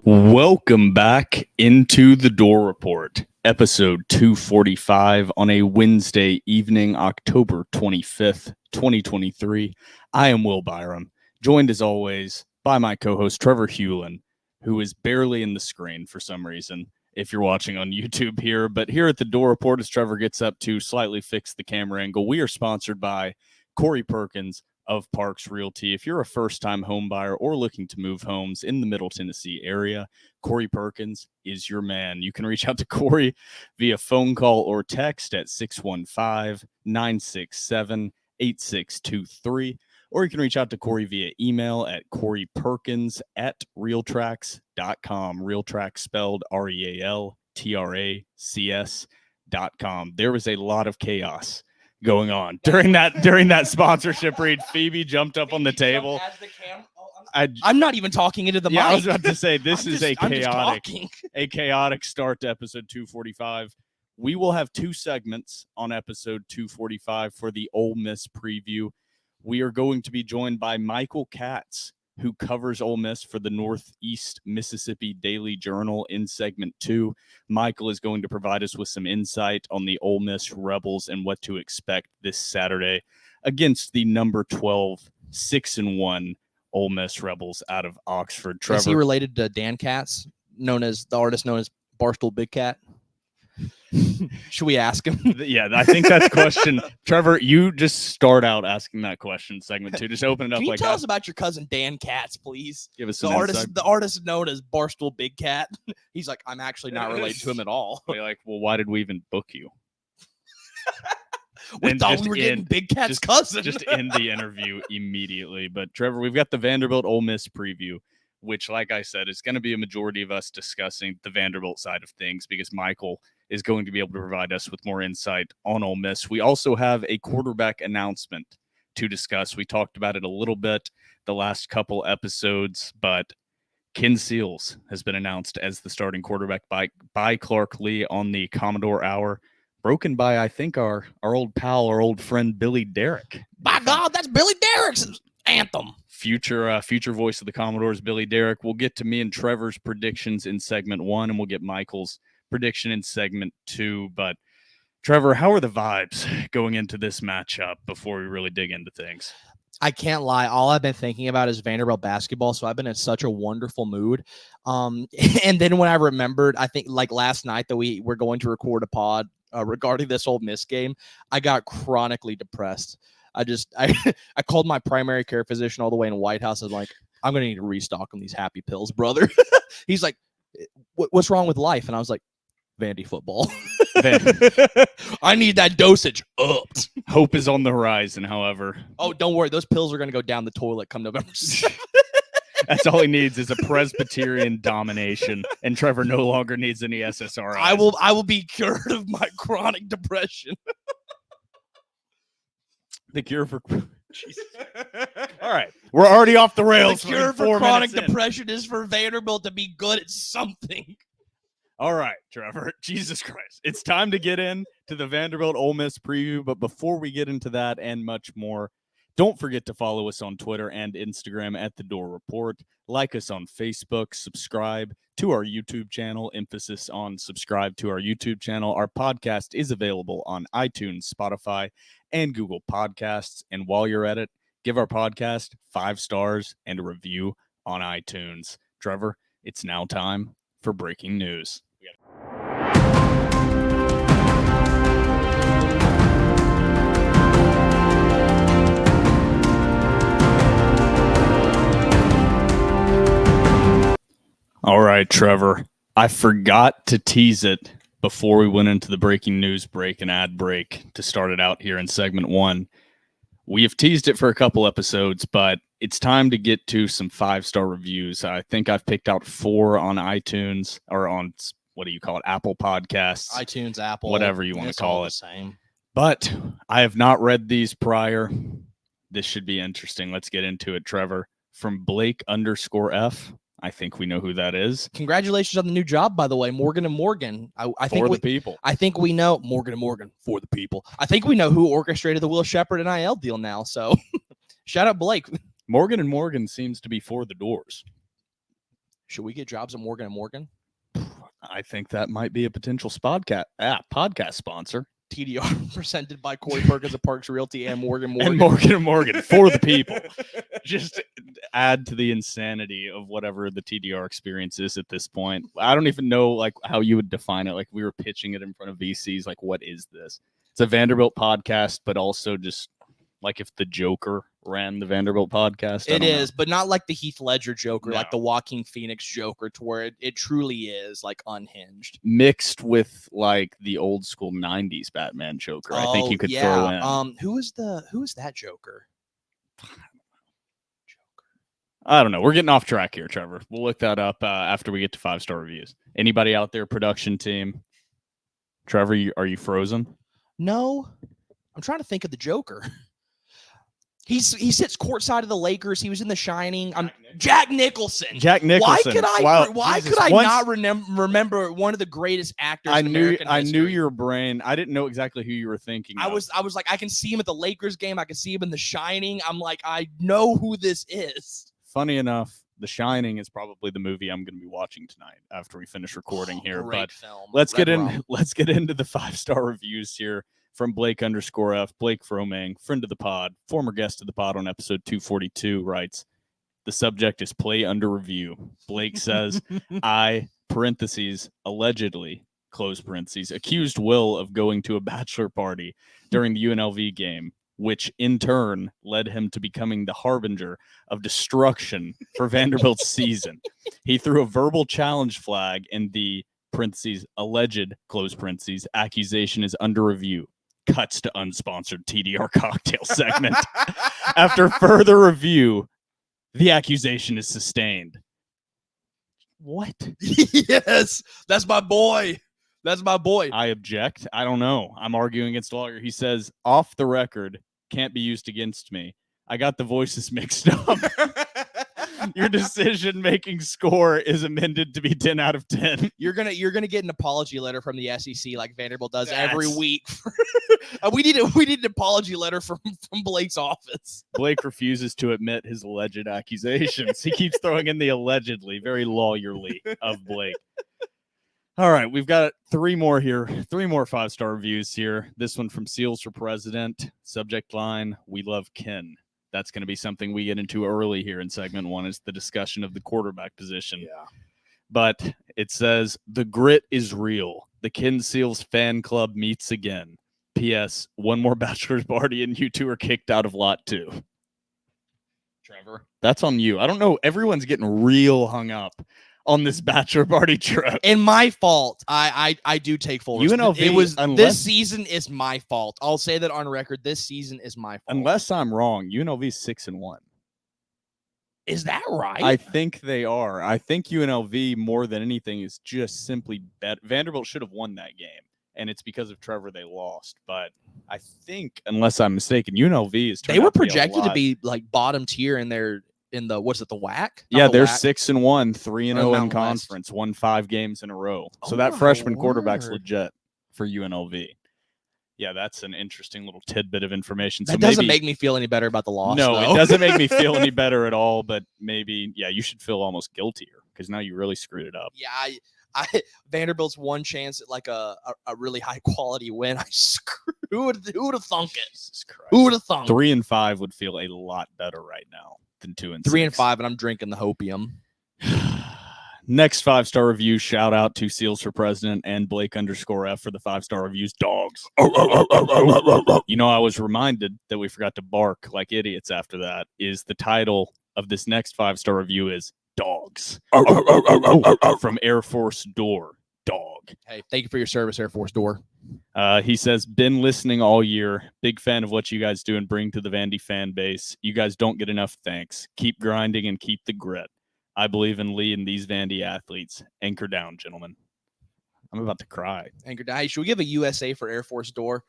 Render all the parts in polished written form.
Welcome back into the Door Report, episode 245 on a Wednesday evening, October 25th, 2023. I am Will Byrum, joined as always by my co-host Trevor Hulan, who is barely in the screen for some reason, if you're watching on YouTube here. But here at the Door Report, as Trevor gets up to slightly fix the camera angle, we are sponsored by Corey Perkins of Parks Realty. If you're a first-time home buyer or looking to move homes in the Middle Tennessee area, Corey Perkins is your man. You can reach out to Corey via phone call or text at 615-967-8623, or you can reach out to Corey via email at coreyperkins@realtracs.com. Realtracs spelled REALTRACS.com. There was a lot of chaos going on during that sponsorship read. Phoebe jumped up on the table. I'm not even talking into the mic. I was about to say this is a chaotic start to episode 245. We will have two segments on episode 245 for the Ole Miss preview. We are going to be joined by Michael Katz, who covers Ole Miss for the Northeast Mississippi Daily Journal in segment 2. Michael is going to provide us with some insight on the Ole Miss Rebels and what to expect this Saturday against the number 12, 6-1 Ole Miss Rebels out of Oxford. Trevor, is he related to Dan Katz, the artist known as Barstool Big Cat? Should we ask him? Yeah, I think that's a question. Trevor, you just start out asking that question segment 2. Just open it up. Can you like tell that. us about your cousin Dan Katz, please? Give us the artist known as Barstool Big Cat. He's like, I'm actually not related to him at all. They're like, well, why did we even book you? We thought we were getting Big Cat's cousin. Just end the interview immediately. But Trevor, we've got the Vanderbilt-Ole Miss preview, which, like I said, is going to be a majority of us discussing the Vanderbilt side of things because Michael is going to be able to provide us with more insight on Ole Miss. We also have a quarterback announcement to discuss. We talked about it a little bit the last couple episodes, but Ken Seals has been announced as the starting quarterback by Clark Lee on the Commodore Hour, broken by, I think, our old pal, our old friend, Billy Derrick. By God, that's Billy Derrick's anthem. Future voice of the Commodores, Billy Derrick. We'll get to me and Trevor's predictions in segment 1, and we'll get Michael's prediction in segment 2. But Trevor, how are the vibes going into this matchup before we really dig into things? I can't lie. All I've been thinking about is Vanderbilt basketball, so I've been in such a wonderful mood. And then when I remembered, I think like last night that we were going to record a pod regarding this Ole Miss game, I got chronically depressed. I called my primary care physician all the way in White House. I was like, I'm going to need to restock on these happy pills, brother. He's like, what's wrong with life? And I was like, Vandy football. I need that dosage upped. Hope is on the horizon, however. Oh, don't worry. Those pills are going to go down the toilet come November 7th. That's all he needs is a Presbyterian domination, and Trevor no longer needs any SSRIs. I will be cured of my chronic depression. The cure for... Jesus. All right. We're already off the rails. The cure for chronic depression is for Vanderbilt to be good at something. All right, Trevor. Jesus Christ. It's time to get into the Vanderbilt-Ole Miss preview. But before we get into that and much more, don't forget to follow us on Twitter and Instagram at The Door Report. Like us on Facebook. Subscribe to our YouTube channel. Emphasis on subscribe to our YouTube channel. Our podcast is available on iTunes, Spotify, and Google Podcasts. And while you're at it, give our podcast 5 stars and a review on iTunes. Trevor, it's now time for breaking news. All right, Trevor, I forgot to tease it before we went into the breaking news break and ad break to start it out here in segment 1. We have teased it for a couple episodes, but it's time to get to some 5-star reviews. I think I've picked out 4 on iTunes or on, what do you call it, Apple Podcasts. iTunes, Apple. Whatever you want to call it. Same. But I have not read these prior. This should be interesting. Let's get into it, Trevor. From Blake_F. I think we know who that is. Congratulations on the new job, by the way, Morgan & Morgan. I think the people. I think we know Morgan & Morgan for the people. I think we know who orchestrated the Will Shepherd NIL deal now. So shout out Blake. Morgan & Morgan seems to be for the doors. Should we get jobs at Morgan & Morgan? I think that might be a potential podcast sponsor. TDR presented by Corey Perkins of Parks Realty and Morgan & Morgan. And Morgan & Morgan for the people. Just add to the insanity of whatever the TDR experience is at this point. I don't even know like how you would define it. Like we were pitching it in front of VCs. Like, what is this? It's a Vanderbilt podcast, but also just like if the Joker ran the Vanderbilt podcast. It is, but not like the Heath Ledger Joker, No. like the Joaquin Phoenix Joker, to where it truly is like unhinged. Mixed with like the old school 90s Batman Joker. I think you could throw in. Who is that Joker? I don't know. We're getting off track here, Trevor. We'll look that up after we get to 5-star reviews. Anybody out there, production team? Trevor, are you frozen? No, I'm trying to think of the Joker. He sits courtside of the Lakers. He was in The Shining. Jack Nicholson. Jack Nicholson. Why could I not remember one of the greatest actors in American history? I knew your brain. I didn't know exactly who you were thinking. I was like, I can see him at the Lakers game. I can see him in The Shining. I'm like, I know who this is. Funny enough, The Shining is probably the movie I'm going to be watching tonight after we finish recording here. Great but film. Let's get into the 5-star reviews here. From Blake_F, Blake Fromang, friend of the pod, former guest of the pod on episode 242, writes, the subject is play under review. Blake says, I, allegedly, close parentheses, accused Will of going to a bachelor party during the UNLV game, which in turn led him to becoming the harbinger of destruction for Vanderbilt's season. He threw a verbal challenge flag in the alleged, close parentheses, accusation is under review. Cuts to unsponsored TDR cocktail segment. After further review, the accusation is sustained. What? Yes, that's my boy. That's my boy. I object. I don't know. I'm arguing against a lawyer. He says, off the record, can't be used against me. I got the voices mixed up. Your decision-making score is amended to be 10 out of 10. You're gonna get an apology letter from the SEC like Vanderbilt does every week. We need an apology letter from Blake's office. Blake refuses to admit his alleged accusations. He keeps throwing in the allegedly, very lawyerly of Blake. All right, we've got 3 more here. 3 more 5-star reviews here. This one from Seals for President. Subject line, we love Ken. That's going to be something we get into early here in segment 1 is the discussion of the quarterback position. Yeah. But it says, the grit is real. The Ken Seals fan club meets again. P.S. One more bachelor's party and you 2 are kicked out of lot 2. Trevor, that's on you. I don't know. Everyone's getting real hung up on this bachelor party trip. And my fault. I do take full UNLV, this season is my fault. I'll say that on record. This season is my fault. Unless I'm wrong, UNLV's 6-1. Is that right? I think they are. I think UNLV more than anything is just simply better. Vanderbilt should have won that game, and it's because of Trevor they lost. But I think, unless I'm mistaken, UNLV is. They were projected to be like bottom tier in the what's it, the WAC? Yeah, they're 6-1, 3-0 in conference, won 5 games in a row. So that freshman quarterback's legit for UNLV. Yeah, that's an interesting little tidbit of information. That doesn't make me feel any better about the loss. No, though. It doesn't make me feel any better at all. But maybe, yeah, you should feel almost guiltier because now you really screwed it up. Yeah, I Vanderbilt's one chance at like a really high quality win. I screwed. Who would have thunk it? Jesus Christ. Who would have thunk? 3-5 would feel a lot better right now than 2-6. 3-5, and I'm drinking the hopium. Next 5-star review. Shout out to Seals for President and Blake_F for the 5-star reviews. Dogs. You know, I was reminded that we forgot to bark like idiots after that. Is the title of this next 5-star review is Dogs from Air Force Door. Dog. Hey, thank you for your service, Air Force Door. He says, been listening all year. Big fan of what you guys do and bring to the Vandy fan base. You guys don't get enough thanks. Keep grinding and keep the grit. I believe in Lee and these Vandy athletes. Anchor down, gentlemen. I'm about to cry. Anchor down. Hey, should we give a USA for Air Force Door?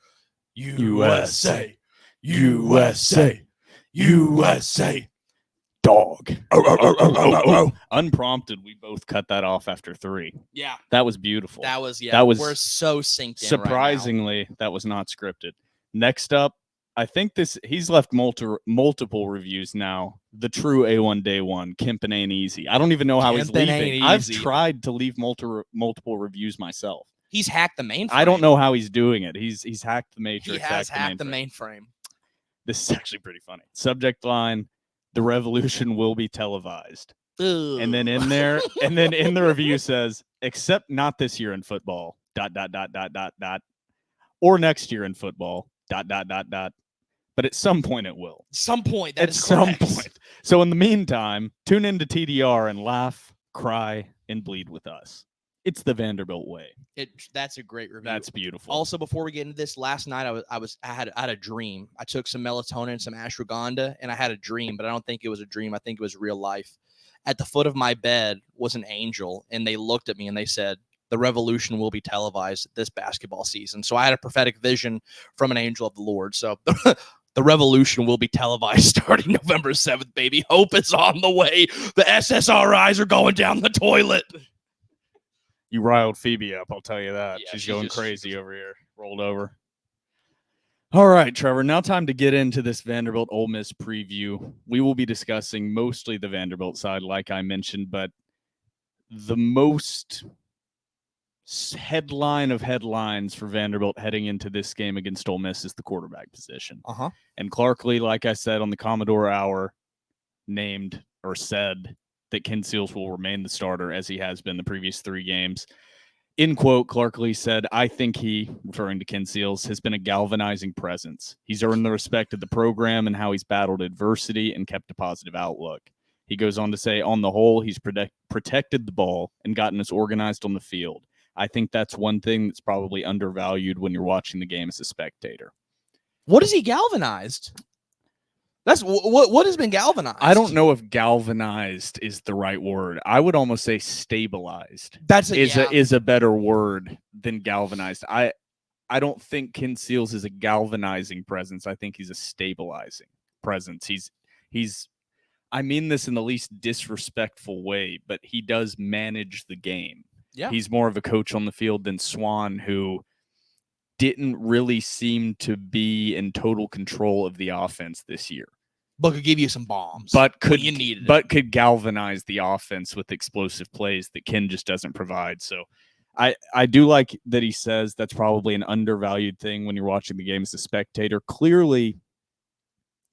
USA. USA. USA. Dog. Unprompted, we both cut that off after 3. Yeah. That was beautiful. That was we're so synced in. Surprisingly, that was not scripted. Next up, I think he's left multiple reviews now. The true A1 Day One, Kempin ain't easy. I don't even know how he's leaving. I've tried to leave multiple reviews myself. He's hacked the mainframe. I don't know how he's doing it. He's hacked the matrix. He has hacked the mainframe. This is actually pretty funny. Subject line: the revolution will be televised. Ugh. And then in there, and then in the review says, except not this year in football. ... Or next year in football. ... But at some point it will. Some point. At some point. So in the meantime, tune into TDR and laugh, cry, and bleed with us. It's the Vanderbilt way. That's a great review. That's beautiful. Also, before we get into this, last night I had a dream. I took some melatonin and some ashwagandha, and I had a dream, but I don't think it was a dream. I think it was real life. At the foot of my bed was an angel, and they looked at me and they said, the revolution will be televised this basketball season. So I had a prophetic vision from an angel of the Lord. So the revolution will be televised starting November 7th, baby. Hope is on the way. The SSRIs are going down the toilet. You riled Phoebe up, I'll tell you that. Yeah, she's going crazy over here. Rolled over. All right, Trevor, now time to get into this Vanderbilt-Ole Miss preview. We will be discussing mostly the Vanderbilt side, like I mentioned, but the most headline of headlines for Vanderbilt heading into this game against Ole Miss is the quarterback position. And Clark Lee, like I said on the Commodore Hour, said that Ken Seals will remain the starter as he has been the previous 3 games. In quote, Clark Lee said, I think he, referring to Ken Seals, has been a galvanizing presence. He's earned the respect of the program and how he's battled adversity and kept a positive outlook. He goes on to say, on the whole, he's protected the ball and gotten us organized on the field. I think that's one thing that's probably undervalued when you're watching the game as a spectator. What is he galvanized? That's what has been galvanized. I don't know if galvanized is the right word. I would almost say stabilized. Is a better word than galvanized. I don't think Ken Seals is a galvanizing presence. I think he's a stabilizing presence. He's I mean this in the least disrespectful way, but he does manage the game. Yeah. He's more of a coach on the field than Swann, who didn't really seem to be in total control of the offense this year. But could give you some bombs. But could galvanize the offense with explosive plays that Ken just doesn't provide. So I do like that he says that's probably an undervalued thing when you're watching the game as a spectator. Clearly,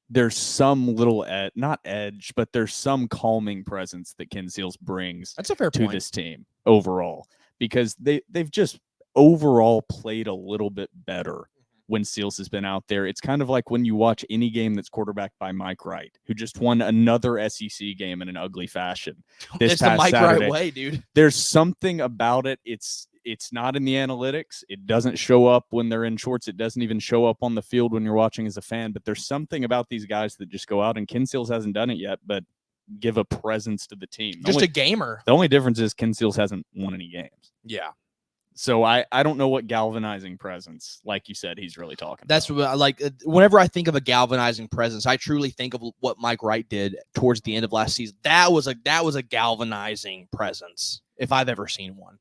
there's some little not edge, but there's some calming presence that Ken Seals brings to this team overall, because they've just overall played a little bit better when Seals has been out there. It's kind of like when you watch any game that's quarterbacked by Mike Wright, who just won another SEC game in an ugly fashion. It's the Mike Wright way, dude. There's something about it. It's not in the analytics. It doesn't show up when they're in shorts. It doesn't even show up on the field when you're watching as a fan. But there's something about these guys that just go out, and Ken Seals hasn't done it yet, but give a presence to the team. A gamer. The only difference is Ken Seals hasn't won any games. Yeah. So I don't know what galvanizing presence, like you said, he's really talking about. That's what like whenever I think of a galvanizing presence, I truly think of what Mike Wright did towards the end of last season. That was a galvanizing presence, if I've ever seen one.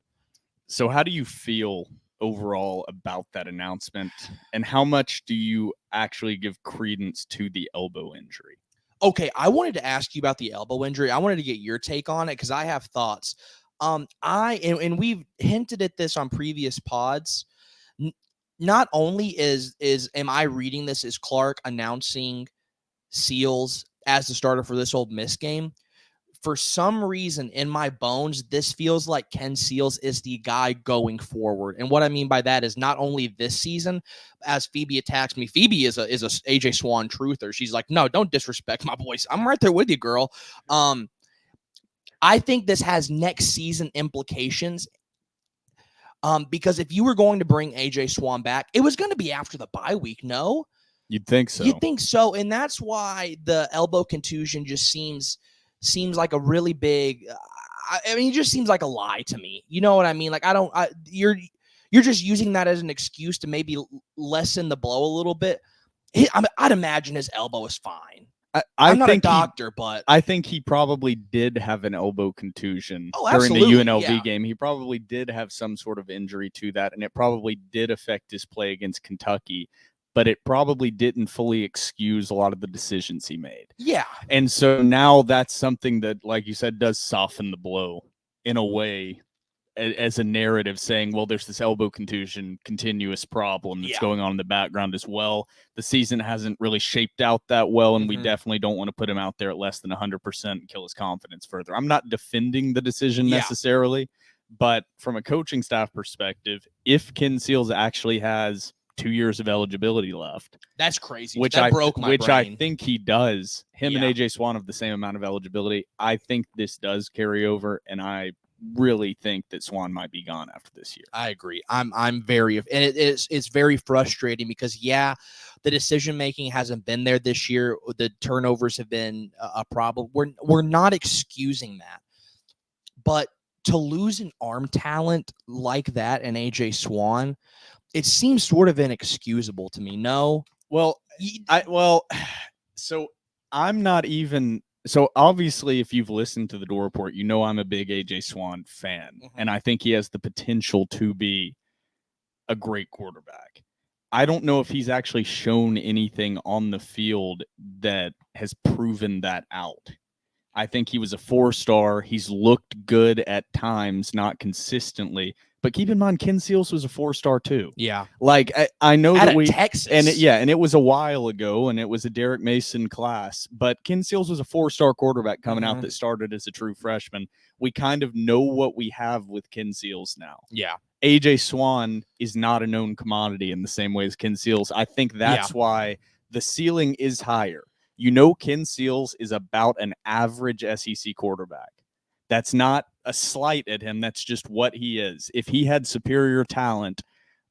So how do you feel overall about that announcement, and how much do you actually give credence to the elbow injury? Okay, I wanted to ask you about the elbow injury. I wanted to get your take on it because I have thoughts. And we've hinted at this on previous pods. Not only am I reading this as Clark announcing Seals as the starter for this Ole Miss game, for some reason in my bones, this feels like Ken Seals is the guy going forward. And what I mean by that is not only this season, as Phoebe attacks me. Phoebe is a AJ Swann truther. She's like, no, don't disrespect my boys. I'm right there with you, girl. I think this has next season implications. Because if you were going to bring AJ Swann back, it was going to be after the bye week, no? You'd think so. You'd think so. And that's why the elbow contusion just seems like a really big I mean, it just seems like a lie to me. You know what I mean? Like, you're just using that as an excuse to maybe lessen the blow a little bit. I'd imagine his elbow is fine. I'm not a doctor, but I think he probably did have an elbow contusion during the UNLV game. He probably did have some sort of injury to that, and it probably did affect his play against Kentucky. but it probably didn't fully excuse a lot of the decisions he made. Yeah. And so now that's something that, like you said, does soften the blow in a way, as a narrative saying, well, there's this elbow contusion continuous problem that's going on in the background as well. The season hasn't really shaped out that well, and we definitely don't want to put him out there at less than 100% and kill his confidence further. I'm not defending the decision necessarily, but from a coaching staff perspective, if Ken Seals actually has 2 years of eligibility left, that's crazy. Which that broke my brain. I think he does. Him and AJ Swann have the same amount of eligibility. I think this does carry over, and I really think that Swann might be gone after this year. I agree. I'm very, and it's very frustrating because the decision making hasn't been there this year. The turnovers have been a problem. We're not excusing that, but to lose an arm talent like that and AJ Swann, it seems sort of inexcusable to me. No, so I'm not even. So obviously, if you've listened to the Door Report, you know I'm a big AJ Swann fan, and I think he has the potential to be a great quarterback. I don't know if he's actually shown anything on the field that has proven that out. I think he was a 4-star. He's looked good at times, not consistently. But keep in mind, Ken Seals was a 4-star too. Yeah, like I know at that Texas, and it was a while ago, and it was a Derek Mason class. But Ken Seals was a 4-star quarterback coming out that started as a true freshman. We kind of know what we have with Ken Seals now. Yeah, AJ Swann is not a known commodity in the same way as Ken Seals. I think that's why the ceiling is higher. You know, Ken Seals is about an average SEC quarterback. That's not a slight at him. That's just what he is. If he had superior talent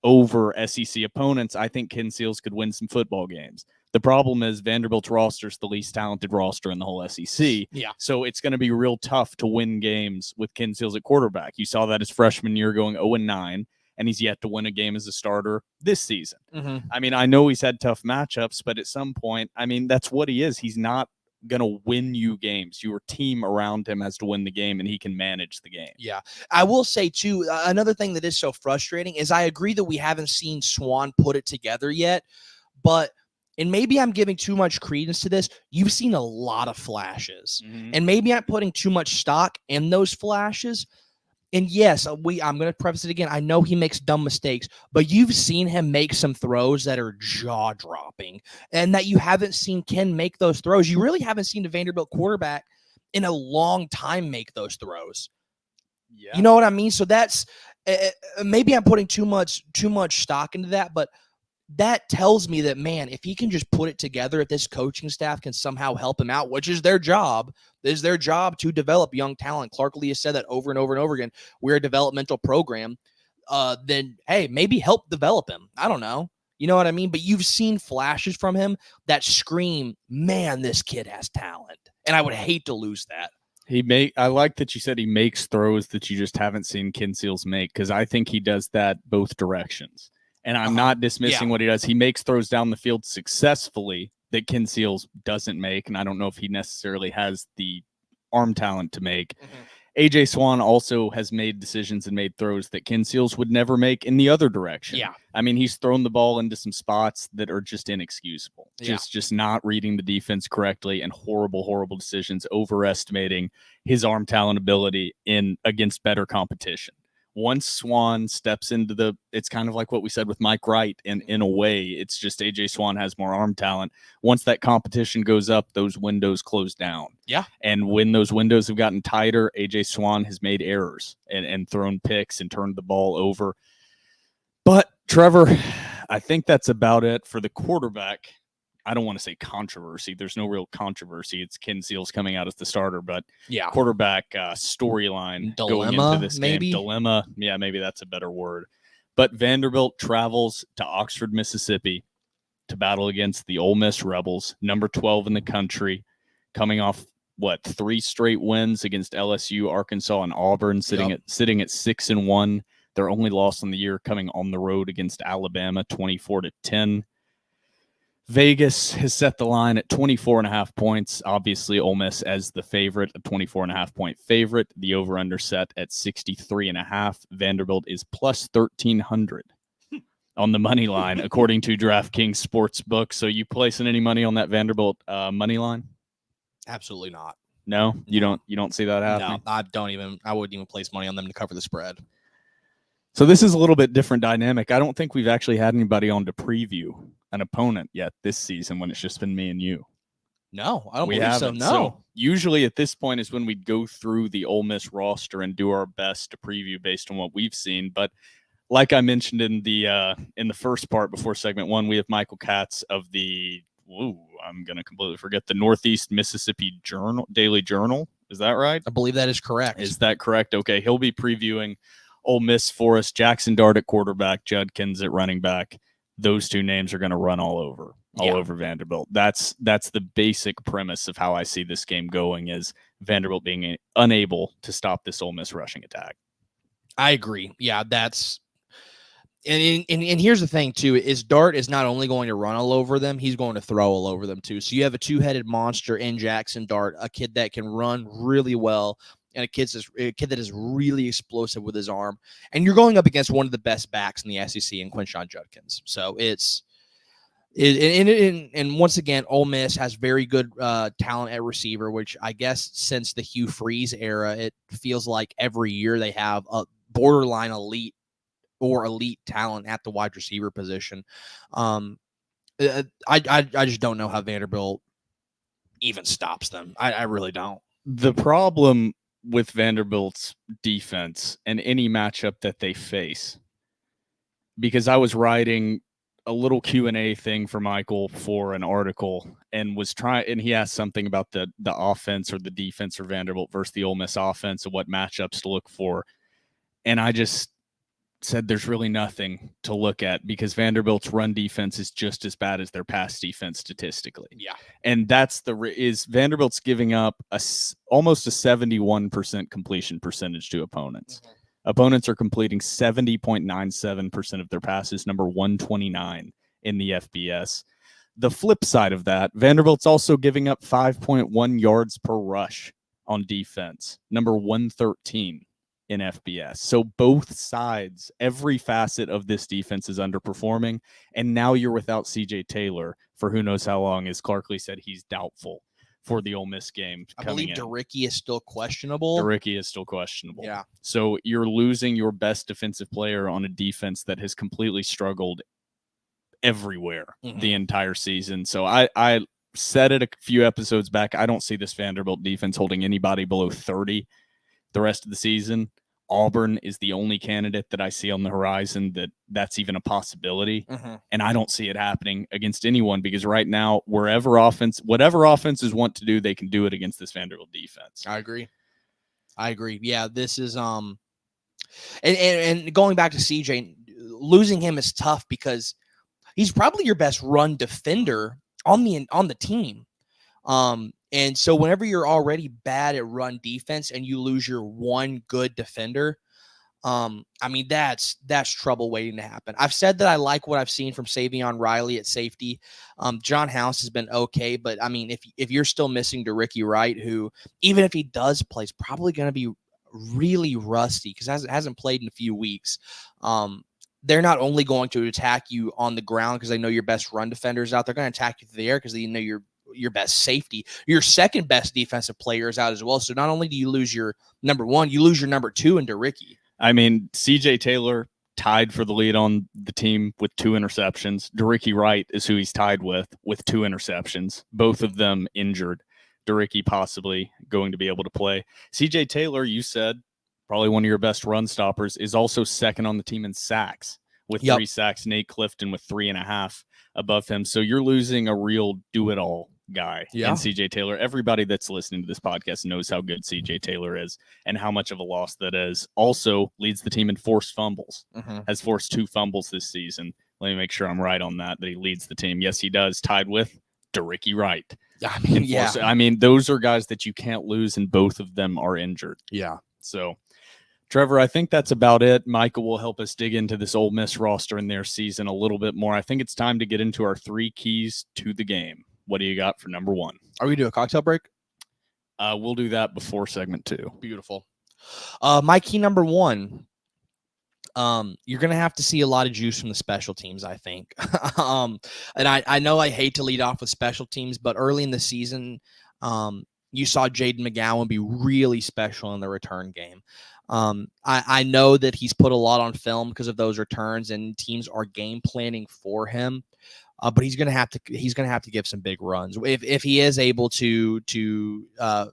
over SEC opponents, I think Ken Seals could win some football games. The problem is Vanderbilt's roster is the least talented roster in the whole SEC. Yeah. So it's going to be real tough to win games with Ken Seals at quarterback. You saw that his freshman year going 0-9, and he's yet to win a game as a starter this season. I mean, I know he's had tough matchups, but at some point, I mean, that's what he is. He's not going to win you games. Your team around him has to win the game, and he can manage the game. Yeah. I will say, too, another thing that is so frustrating is I agree that we haven't seen Swann put it together yet, but and maybe I'm giving too much credence to this. You've seen a lot of flashes, and maybe I'm putting too much stock in those flashes. And yes, I'm going to preface it again. I know he makes dumb mistakes, but you've seen him make some throws that are jaw-dropping, and that you haven't seen Ken make those throws. You really haven't seen the Vanderbilt quarterback in a long time make those throws. Yeah. You know what I mean? So that's maybe I'm putting too much stock into that, but that tells me that, man, if he can just put it together, if this coaching staff can somehow help him out, which is their job, to develop young talent. Clark Lee has said that over and over and over again. We're a developmental program. Then, hey, maybe help develop him. I don't know. You know what I mean? But you've seen flashes from him that scream, man, this kid has talent. And I would hate to lose that. I like that you said he makes throws that you just haven't seen Ken Seals make, because I think he does that both directions. And I'm not dismissing what he does. He makes throws down the field successfully that Ken Seals doesn't make, and I don't know if he necessarily has the arm talent to make. AJ Swann also has made decisions and made throws that Ken Seals would never make in the other direction. Yeah. I mean, he's thrown the ball into some spots that are just inexcusable. Just not reading the defense correctly, and horrible decisions, overestimating his arm talent ability against better competition. Once Swann steps into it's kind of like what we said with Mike Wright, and in a way, it's just AJ Swann has more arm talent. Once that competition goes up, those windows close down. Yeah. And when those windows have gotten tighter, AJ Swann has made errors and thrown picks and turned the ball over. But Trevor, I think that's about it for the quarterback. I don't want to say controversy. There's no real controversy. It's Ken Seals coming out as the starter, but quarterback storyline going into this game. Dilemma. Yeah, maybe that's a better word. But Vanderbilt travels to Oxford, Mississippi to battle against the Ole Miss Rebels, number 12 in the country, coming off 3 straight wins against LSU, Arkansas, and Auburn, sitting at 6-1. Their only loss on the year coming on the road against Alabama, 24-10. Vegas has set the line at 24.5 points. Obviously, Ole Miss as the favorite, a 24.5 point favorite. The over-under set at 63.5. Vanderbilt is plus 1,300 on the money line, according to DraftKings Sportsbook. So you placing any money on that Vanderbilt money line? Absolutely not. No, you don't see that happening. No, I wouldn't even place money on them to cover the spread. So this is a little bit different dynamic. I don't think we've actually had anybody on to preview an opponent yet this season when it's just been me and you. No, I don't believe so. No. So usually at this point is when we go through the Ole Miss roster and do our best to preview based on what we've seen. But like I mentioned in the first part before segment 1, we have Michael Katz of the I'm gonna completely forget the Northeast Mississippi Daily Journal. Is that right? I believe that is correct. Is that correct? Okay, he'll be previewing Ole Miss for us. Jackson Dart at quarterback, Judkins at running back. Those two names are going to run all over Vanderbilt. That's the basic premise of how I see this game going, is Vanderbilt being unable to stop this Ole Miss rushing attack. I agree. Yeah, that's and here's the thing too, is Dart is not only going to run all over them, he's going to throw all over them too. So you have a two-headed monster in Jackson Dart, a kid that can run really well, and a kid that is really explosive with his arm. And you're going up against one of the best backs in the SEC in Quinshon Judkins. So and once again, Ole Miss has very good talent at receiver, which I guess since the Hugh Freeze era, it feels like every year they have a borderline elite talent at the wide receiver position. I just don't know how Vanderbilt even stops them. I really don't. The problem with Vanderbilt's defense and any matchup that they face, because I was writing a little Q&A thing for Michael for an article and he asked something about the offense or the defense for Vanderbilt versus the Ole Miss offense and what matchups to look for. And I just said there's really nothing to look at because Vanderbilt's run defense is just as bad as their pass defense statistically. Yeah. And Vanderbilt's giving up almost a 71% completion percentage to opponents. Mm-hmm. Opponents are completing 70.97% of their passes, number 129 in the FBS. The flip side of that, Vanderbilt's also giving up 5.1 yards per rush on defense, number 113 in FBS. So both sides, every facet of this defense is underperforming. And now you're without CJ Taylor for who knows how long, as Clarkley said he's doubtful for the Ole Miss game. I believe DeRicky is still questionable. Yeah. So you're losing your best defensive player on a defense that has completely struggled everywhere the entire season. So I said it a few episodes back. I don't see this Vanderbilt defense holding anybody below 30 the rest of the season. Auburn is the only candidate that I see on the horizon that's even a possibility. And I don't see it happening against anyone because right now, whatever offenses want to do, they can do it against this Vanderbilt defense. I agree. Yeah, this is and going back to CJ, losing him is tough because he's probably your best run defender on the team. And so whenever you're already bad at run defense and you lose your one good defender, I mean, that's trouble waiting to happen. I've said that I like what I've seen from Savion Riley at safety. John House has been okay, but I mean, if you're still missing DeRicky Wright, who even if he does play, is probably going to be really rusty because hasn't played in a few weeks. They're not only going to attack you on the ground because they know your best run defenders out. They're going to attack you through the air because they know your best safety. Your second best defensive player is out as well. So not only do you lose your number one, you lose your number two in DeRicky. I mean, CJ Taylor tied for the lead on the team with 2 interceptions. DeRicky Wright is who he's tied with 2 interceptions. Both of them injured. DeRicky possibly going to be able to play. CJ Taylor, you said, probably one of your best run stoppers, is also second on the team in sacks with 3 sacks. Nate Clifton with 3.5 above him. So you're losing a real do-it-all guy in CJ Taylor. Everybody that's listening to this podcast knows how good CJ Taylor is and how much of a loss that is. Also leads the team in forced fumbles. Has forced 2 fumbles this season. Let me make sure I'm right on that he leads the team. Yes, he does, tied with DeRicky Wright. I mean, those are guys that you can't lose, and both of them are injured. Yeah. So, Trevor, I think that's about it. Michael will help us dig into this Ole Miss roster and their season a little bit more. I think it's time to get into our 3 keys to the game. What do you got for number 1? Are we doing a cocktail break? We'll do that before segment 2. Beautiful. My key number 1, You're going to have to see a lot of juice from the special teams, I think. And I know I hate to lead off with special teams, but early in the season, you saw Jaden McGowan be really special in the return game. I know that he's put a lot on film because of those returns, and teams are game planning for him. But he's gonna have to give some big runs if he is able to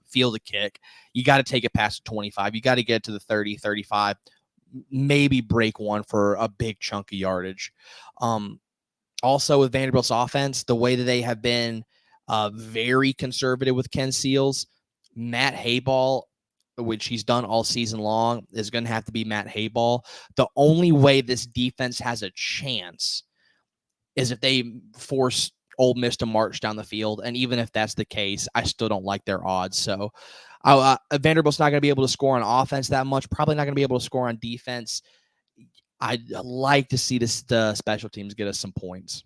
field a kick. You got to take it past the 25. You got to get to the 30, 35, maybe break one for a big chunk of yardage. Also with Vanderbilt's offense, the way that they have been very conservative with Ken Seals, Matt Hayball, which he's done all season long, is going to have to be Matt Hayball. The only way this defense has a chance is if they force Ole Miss to march down the field. And even if that's the case, I still don't like their odds. So Vanderbilt's not going to be able to score on offense that much, probably not going to be able to score on defense. I'd like to see the special teams get us some points.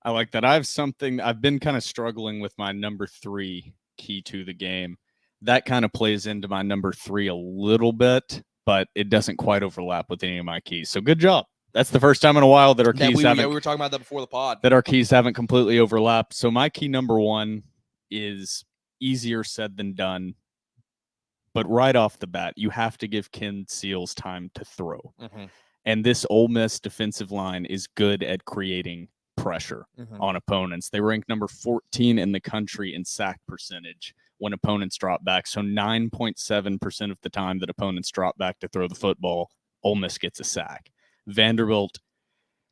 I like that. I've been kind of struggling with my number 3 key to the game. That kind of plays into my number 3 a little bit, but it doesn't quite overlap with any of my keys. So good job. That's the first time in a while that our keys haven't. Yeah, we were talking about that before the pod. That our keys haven't completely overlapped. So my key number 1 is easier said than done. But right off the bat, you have to give Ken Seals time to throw. Mm-hmm. And this Ole Miss defensive line is good at creating pressure on opponents. They rank number 14 in the country in sack percentage when opponents drop back. So 9.7% of the time that opponents drop back to throw the football, Ole Miss gets a sack. Vanderbilt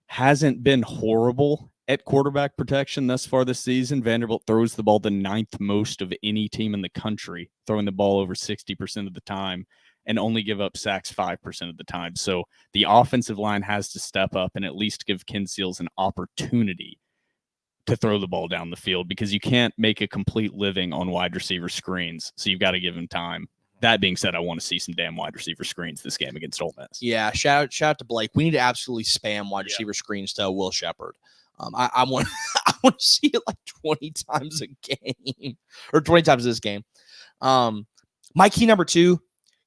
hasn't been horrible at quarterback protection thus far this season. Vanderbilt throws the ball the 9th most of any team in the country, throwing the ball over 60% of the time, and only give up sacks 5% of the time. So the offensive line has to step up and at least give Ken Seals an opportunity to throw the ball down the field, because you can't make a complete living on wide receiver screens. So you've got to give him time. That being said, I want to see some damn wide receiver screens this game against Ole Miss. Yeah, shout out to Blake. We need to absolutely spam wide receiver screens to Will Shepherd. I want to see it like 20 times a game, or 20 times this game. My key number 2,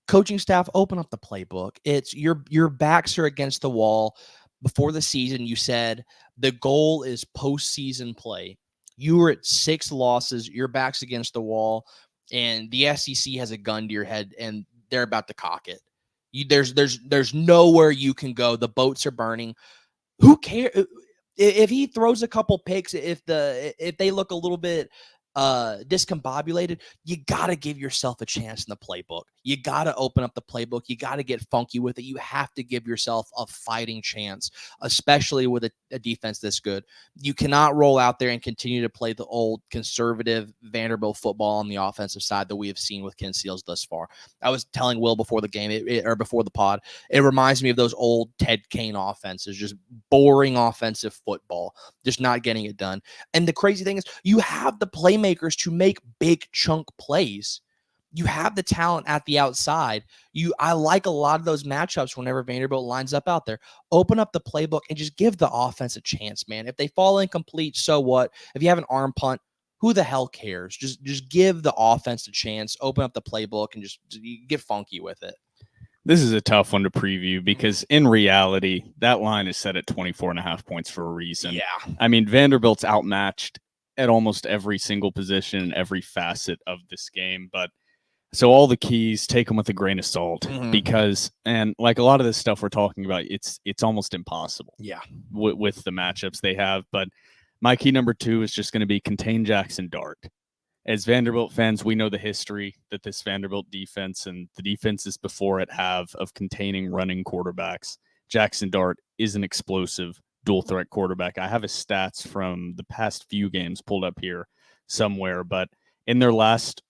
coaching staff, open up the playbook. It's your backs are against the wall. Before the season, you said the goal is postseason play. You were at 6 losses. Your back's against the wall. And the SEC has a gun to your head, and they're about to cock it. There's nowhere you can go. The boats are burning. Who cares if he throws a couple picks? If they look a little bit discombobulated, you got to give yourself a chance in the playbook. You got to open up the playbook. You got to get funky with it. You have to give yourself a fighting chance, especially with a defense this good. You cannot roll out there and continue to play the old conservative Vanderbilt football on the offensive side that we have seen with Ken Seals thus far. I was telling Will before the game or before the pod, it reminds me of those old Ted Kane offenses, just boring offensive football, just not getting it done. And the crazy thing is, you have the playmakers to make big chunk plays. You have the talent at the outside. I like a lot of those matchups whenever Vanderbilt lines up out there. Open up the playbook and just give the offense a chance, man. If they fall incomplete, so what? If you have an arm punt, who the hell cares? Just give the offense a chance. Open up the playbook and just get funky with it. This is a tough one to preview because in reality, that line is set at 24.5 points for a reason. Yeah. I mean, Vanderbilt's outmatched at almost every single position, every facet of this game. But so all the keys, take them with a grain of salt because, and like a lot of this stuff we're talking about, it's almost impossible. Yeah. With the matchups they have. But my key number 2 is just going to be contain Jackson Dart. As Vanderbilt fans, we know the history that this Vanderbilt defense and the defenses before it have of containing running quarterbacks. Jackson Dart is an explosive dual threat quarterback. I have his stats from the past few games pulled up here somewhere, but in their last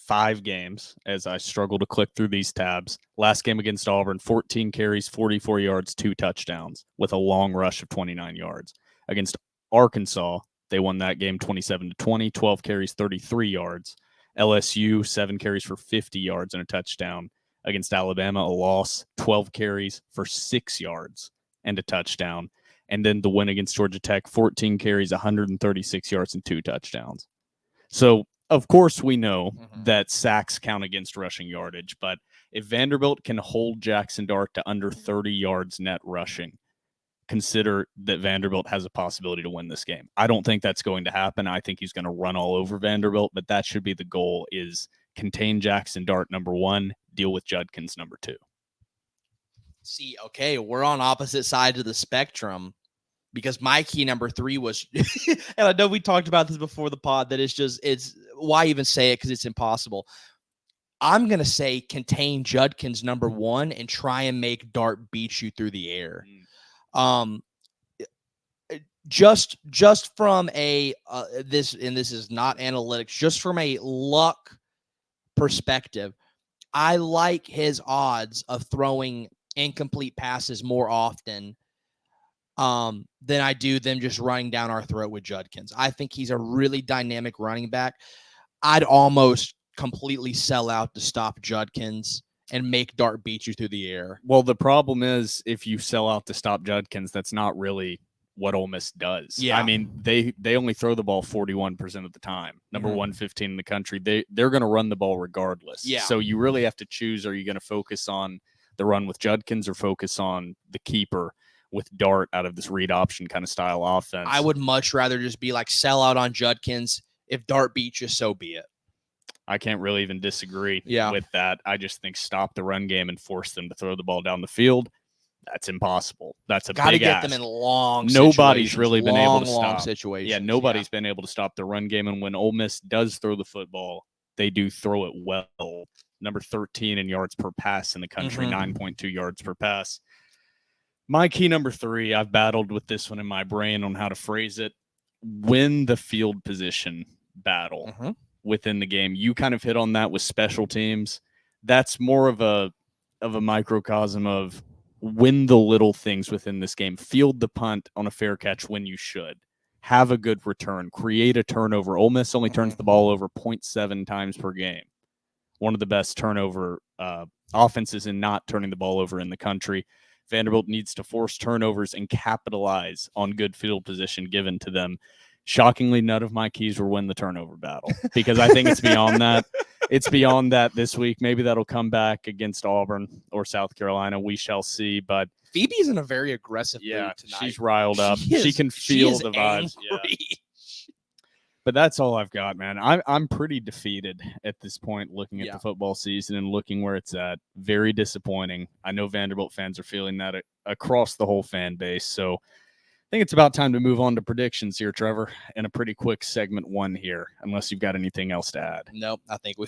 5 games, as I struggle to click through these tabs, last game against Auburn, 14 carries, 44 yards, 2 touchdowns with a long rush of 29 yards. Against Arkansas, they won that game 27-20, 12 carries, 33 yards. LSU, 7 carries for 50 yards and a touchdown. Against Alabama, a loss, 12 carries for 6 yards and a touchdown. And then the win against Georgia Tech, 14 carries, 136 yards and 2 touchdowns. So, of course, we know that sacks count against rushing yardage. But if Vanderbilt can hold Jackson Dart to under 30 yards net rushing, consider that Vanderbilt has a possibility to win this game. I don't think that's going to happen. I think he's going to run all over Vanderbilt, but that should be the goal, is contain Jackson Dart, number one, deal with Judkins, number two. See, okay, we're on opposite sides of the spectrum, because my key number three was, and I know we talked about this before the pod, that it's why even say it, because it's impossible. I'm going to say contain Judkins, number one, and try and make Dart beat you through the air. Just from a this is not analytics, just from a luck perspective, I like his odds of throwing incomplete passes more often than I do them just running down our throat with Judkins. I think he's a really dynamic running back. I'd almost completely sell out to stop Judkins and make Dart beat you through the air. Well, the problem is, if you sell out to stop Judkins, that's not really what Ole Miss does. Yeah. I mean, they only throw the ball 41% of the time, number 115 in the country. They're going to run the ball regardless. Yeah. So you really have to choose, are you going to focus on the run with Judkins or focus on the keeper with Dart out of this read option kind of style offense? I would much rather just be like, sell out on Judkins. If Dart beats you, so be it. I can't really even disagree Yeah. with that. I just think stop the run game and force them to throw the ball down the field. That's impossible. That's a Gotta big get ask. them in long Nobody's situations. really been able to stop. Situations. Yeah, nobody's been able to stop the run game. And when Ole Miss does throw the football, they do throw it well. Number 13 in yards per pass in the country, 9.2 yards per pass. My key number three, I've battled with this one in my brain on how to phrase it. Win the field position battle within the game. You kind of hit on that with special teams. That's more of a microcosm of win the little things within this game. Field the punt on a fair catch when you should. Have a good return. Create a turnover. Ole Miss only turns the ball over 0.7 times per game. One of the best turnover offenses in not turning the ball over in the country. Vanderbilt needs to force turnovers and capitalize on good field position given to them. Shockingly, none of my keys were win the turnover battle, because I think it's beyond that. It's beyond that this week. Maybe that'll come back against Auburn or South Carolina. We shall see. But Phoebe's in a very aggressive mood tonight. She's riled up. She can feel the vibes. Yeah. But that's all I've got, man. I'm pretty defeated at this point, looking at the football season and looking where it's at. Very disappointing. I know Vanderbilt fans are feeling that across the whole fan base. So I think it's about time to move on to predictions here, Trevor, in a pretty quick segment one here, unless you've got anything else to add. Nope, I think we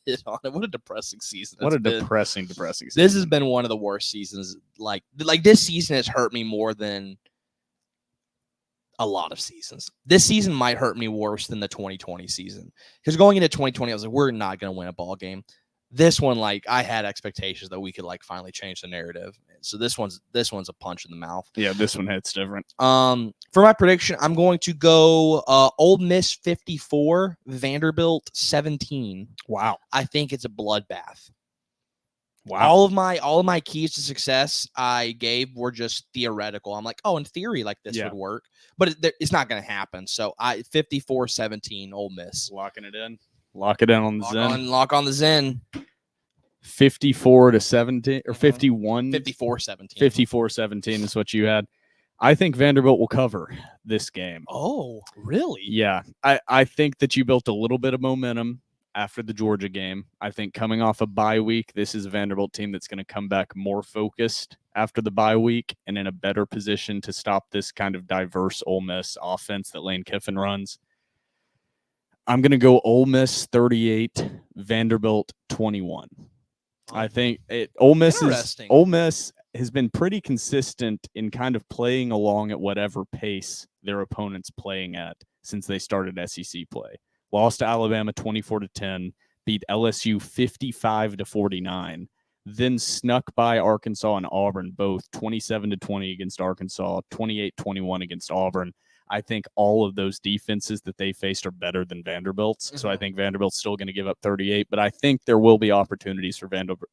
hit on it. What a depressing season. What a depressing season. This has been one of the worst seasons. Like this season has hurt me more than a lot of seasons. This season might hurt me worse than the 2020 season, because going into 2020, I was like, we're not going to win a ball game. This one, like, I had expectations that we could like finally change the narrative. So this one's a punch in the mouth. Yeah, this one hits different. For my prediction, I'm going to go Ole Miss 54, Vanderbilt 17. Wow. I think it's a bloodbath. Wow. All of my keys to success I gave were just theoretical. I'm like, oh, in theory, like this would work, but it's not going to happen. So 54-17, Ole Miss. Locking it in. Lock it in on the Zen. Lock on the Zen. 54-17 or 51. 54-17. 54-17 is what you had. I think Vanderbilt will cover this game. Oh, really? Yeah. I think that you built a little bit of momentum after the Georgia game. I think coming off a bye week, this is a Vanderbilt team that's going to come back more focused after the bye week and in a better position to stop this kind of diverse Ole Miss offense that Lane Kiffin runs. I'm going to go Ole Miss 38, Vanderbilt 21. I think Ole Miss has been pretty consistent in kind of playing along at whatever pace their opponent's playing at since they started SEC play. Lost to Alabama 24-10, beat LSU 55-49, then snuck by Arkansas and Auburn, both 27-20 against Arkansas, 28-21 against Auburn. I think all of those defenses that they faced are better than Vanderbilt's. So I think Vanderbilt's still going to give up 38, but I think there will be opportunities for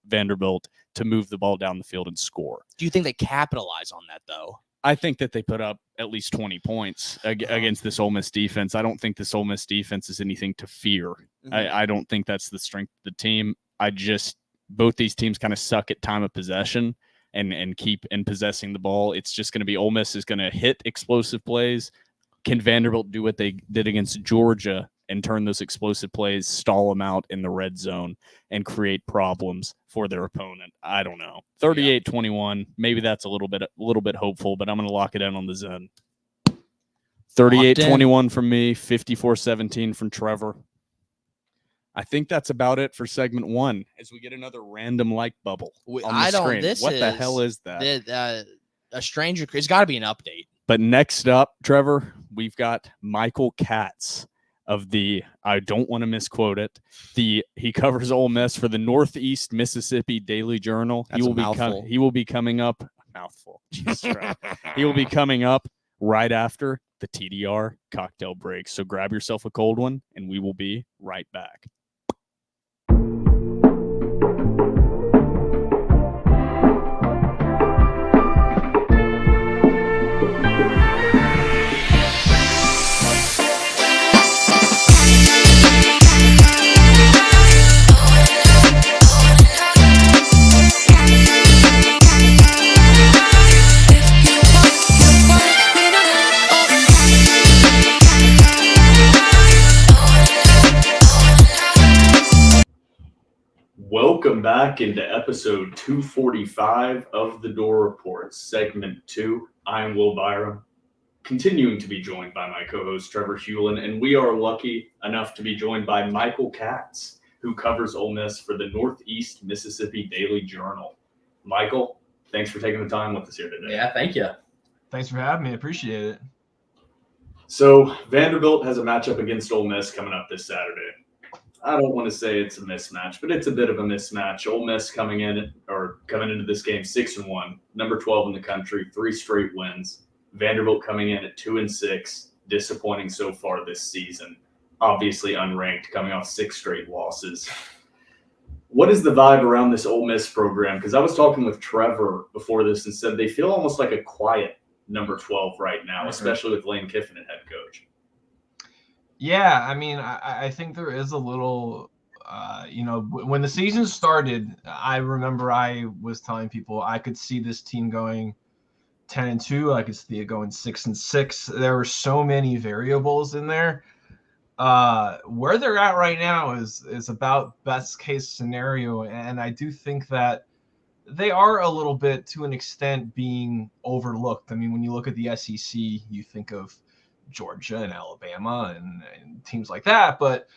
Vanderbilt to move the ball down the field and score. Do you think they capitalize on that, though? I think that they put up at least 20 points against this Ole Miss defense. I don't think this Ole Miss defense is anything to fear. Mm-hmm. I don't think that's the strength of the team. Both these teams kind of suck at time of possession and keep in possessing the ball. It's just going to be Ole Miss is going to hit explosive plays. Can Vanderbilt do what they did against Georgia and turn those explosive plays, stall them out in the red zone, and create problems for their opponent? I don't know. 38-21. Maybe that's a little bit hopeful, but I'm going to lock it in on the Zen. 38-21 from me, 54-17 from Trevor. I think that's about it for segment 1 as we get another random like bubble on the screen. What the hell is that? A stranger. It's got to be an update. But next up, Trevor, we've got Michael Katz of the, I don't want to misquote it, he covers Ole Miss for the Northeast Mississippi Daily Journal. That's a mouthful. He will be coming up, mouthful, Jesus Christ. He will be coming up right after the TDR cocktail break. So grab yourself a cold one, and we will be right back. Welcome back into episode 245 of The Door Report, segment 2. I'm Will Byrum, continuing to be joined by my co-host Trevor Hulan, and we are lucky enough to be joined by Michael Katz, who covers Ole Miss for the Northeast Mississippi Daily Journal. Michael, thanks for taking the time with us here today. Yeah, thank you. Thanks for having me. Appreciate it. So Vanderbilt has a matchup against Ole Miss coming up this Saturday. I don't want to say it's a mismatch, but it's a bit of a mismatch. Ole Miss coming into this game 6-1, number 12 in the country, 3 straight wins. Vanderbilt coming in at 2-6, disappointing so far this season. Obviously unranked, coming off 6 straight losses. What is the vibe around this Ole Miss program? Because I was talking with Trevor before this and said they feel almost like a quiet number 12 right now, especially with Lane Kiffin at head coach. Yeah, I mean, I think there is a little, when the season started, I remember I was telling people I could see this team going 10-2. I could see it going 6-6. There were so many variables in there. Where they're at right now is about best case scenario, and I do think that they are a little bit, to an extent, being overlooked. I mean, when you look at the SEC, you think of Georgia and Alabama and teams like that, but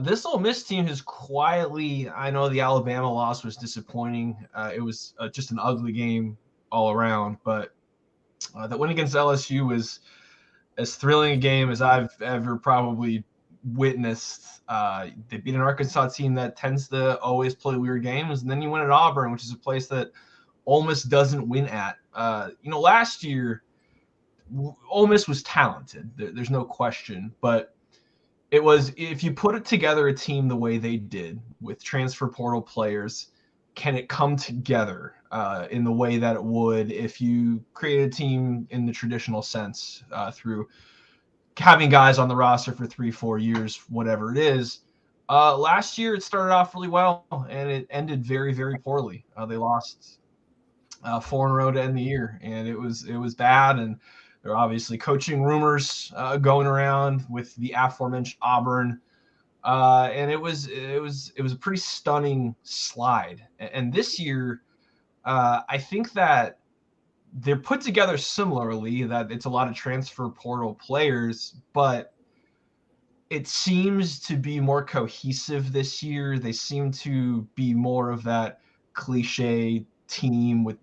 this Ole Miss team has quietly, I know the Alabama loss was disappointing. It was just an ugly game all around, but that win against LSU was as thrilling a game as I've ever probably witnessed. They beat an Arkansas team that tends to always play weird games, and then you win at Auburn, which is a place that Ole Miss doesn't win at. Last year, Ole Miss was talented. There's no question, but it was, if you put it together a team the way they did with transfer portal players, can it come together in the way that it would if you created a team in the traditional sense through having guys on the roster for 3-4 years, whatever it is. Last year, it started off really well, and it ended very, very poorly. They lost 4 in a row to end the year, and it was bad. And there are obviously coaching rumors going around with the aforementioned Auburn, and it was a pretty stunning slide. And this year, I think that they're put together similarly, that it's a lot of transfer portal players, but it seems to be more cohesive this year. They seem to be more of that cliche team with